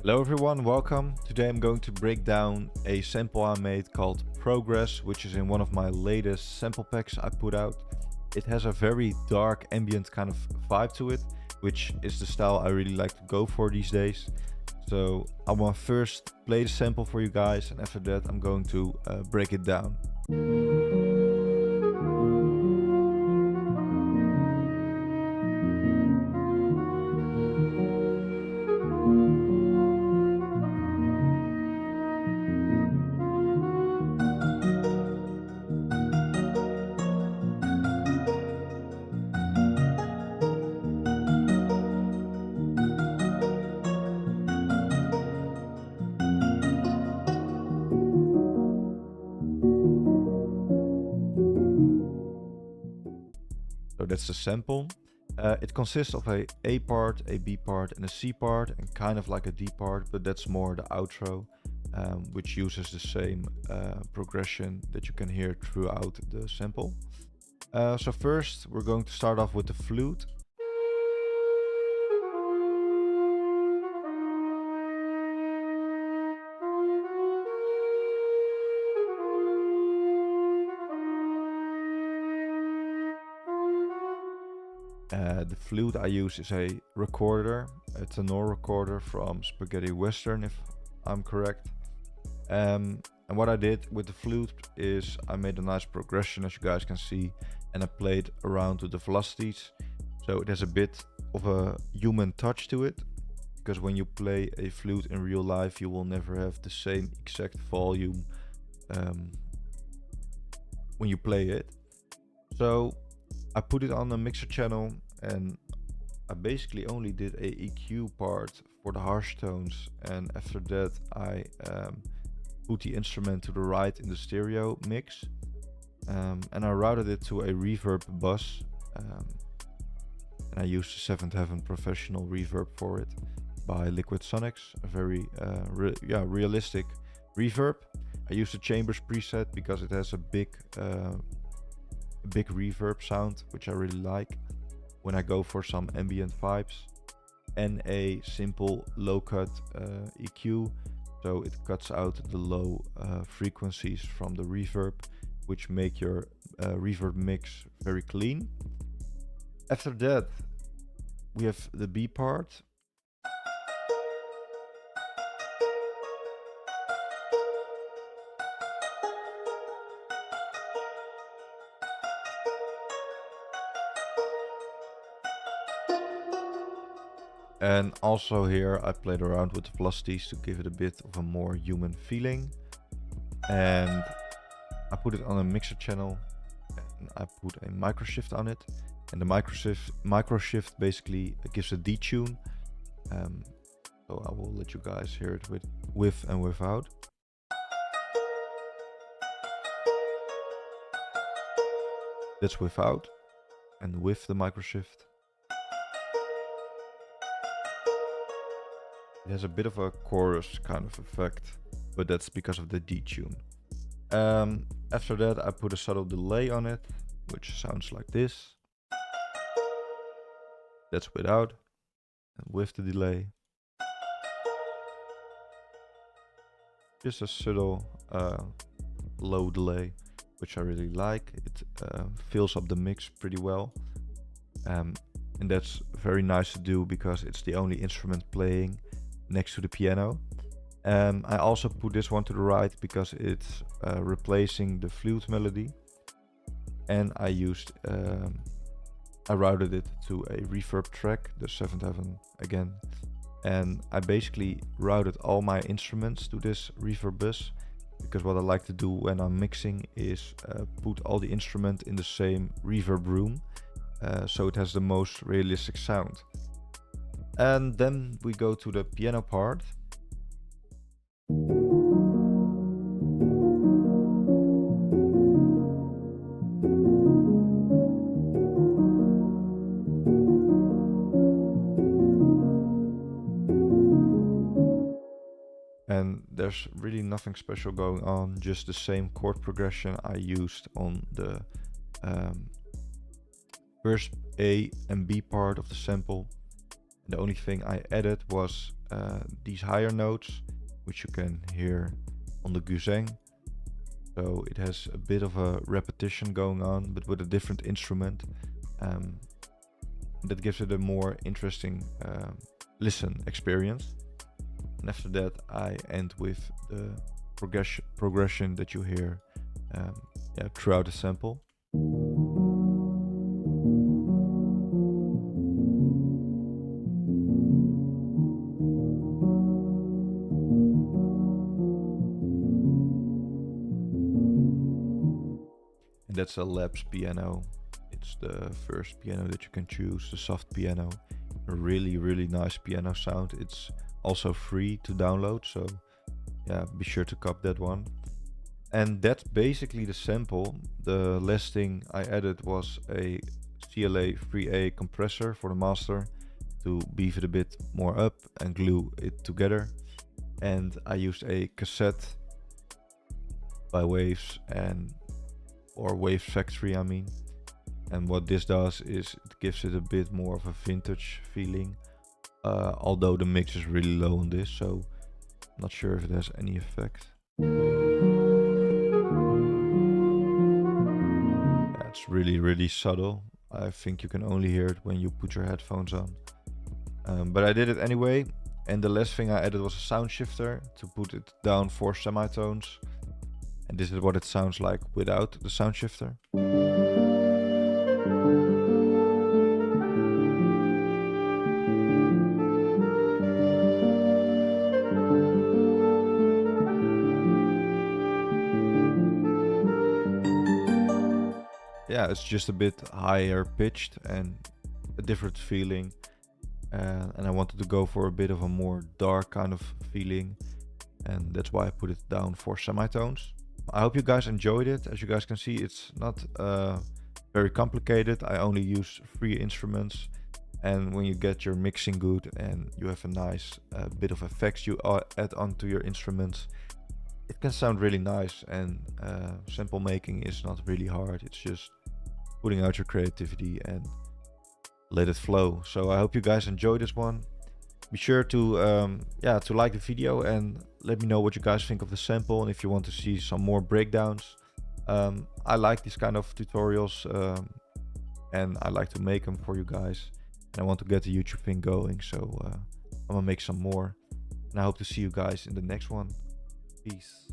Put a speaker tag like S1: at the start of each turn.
S1: Hello everyone, welcome. Today I'm going to break down a sample I made called Progress, which is in one of my latest sample packs I put out. It has a very dark ambient kind of vibe to it, which is the style I really like to go for these days. So I want to first play the sample for you guys, and after that I'm going to break it down. So that's the sample. It consists of a A part, a B part, and a C part, and kind of like a D part, but that's more the outro, which uses the same progression that you can hear throughout the sample. So first, we're going to start off with the flute. The flute I use is a recorder, a tenor recorder from Spaghetti Western, if I'm correct. And what I did with the flute is I made a nice progression, as you guys can see, and I played around with the velocities. So it has a bit of a human touch to it, because when you play a flute in real life, you will never have the same exact volume when you play it. So I put it on a mixer channel, and I basically only did a EQ part for the harsh tones, and after that I put the instrument to the right in the stereo mix, and I routed it to a reverb bus, and I used the Seventh Heaven Professional reverb for it by Liquid Sonics, a very realistic reverb. I used the Chambers preset because it has a big reverb sound, which I really like when I go for some ambient vibes, and a simple low cut EQ, so it cuts out the low frequencies from the reverb, which make your reverb mix very clean. After that we have the B part. And also here I played around with the velocities to give it a bit of a more human feeling. And I put it on a mixer channel, and I put a microshift on it. And the microshift basically gives a detune. So I will let you guys hear it with and without. That's without, and with the microshift. It has a bit of a chorus kind of effect, but that's because of the detune. After that I put a subtle delay on it, which sounds like this. That's without, and with the delay. Just a subtle low delay, which I really like. It fills up the mix pretty well. And that's very nice to do because it's the only instrument playing next to the piano. I also put this one to the right because it's replacing the flute melody, and I routed it to a reverb track, the Seventh Heaven again, and I basically routed all my instruments to this reverb bus, because what I like to do when I'm mixing is put all the instruments in the same reverb room, so it has the most realistic sound. And then we go to the piano part. And there's really nothing special going on, just the same chord progression I used on the first A and B part of the sample. The only thing I added was these higher notes, which you can hear on the guzheng. So it has a bit of a repetition going on, but with a different instrument. That gives it a more interesting listen experience. And after that, I end with the progression that you hear throughout the sample. And that's a Labs piano. It's the first piano that you can choose, the soft piano. A really, really nice piano sound. It's also free to download, so yeah, be sure to cop that one. And that's basically the sample. The last thing I added was a CLA 3A compressor for the master to beef it a bit more up and glue it together. And I used a cassette by Waves or Waves Factory, I mean. And what this does is it gives it a bit more of a vintage feeling, although the mix is really low on this, so I'm not sure if it has any effect. Yeah, it's really, really subtle. I think you can only hear it when you put your headphones on. But I did it anyway, and the last thing I added was a sound shifter to put it down 4 semitones. And this is what it sounds like without the sound shifter. Yeah, it's just a bit higher pitched and a different feeling. And I wanted to go for a bit of a more dark kind of feeling. And that's why I put it down 4 semitones. I hope you guys enjoyed it. As you guys can see, it's not very complicated. I only use 3 instruments. And when you get your mixing good and you have a nice bit of effects you add onto your instruments, it can sound really nice. And sample making is not really hard. It's just putting out your creativity and let it flow. So I hope you guys enjoyed this one. Be sure to to like the video and let me know what you guys think of the sample, and if you want to see some more breakdowns. I like these kind of tutorials, and I like to make them for you guys, and I want to get the YouTube thing going, so I'm gonna make some more, and I hope to see you guys in the next one. Peace.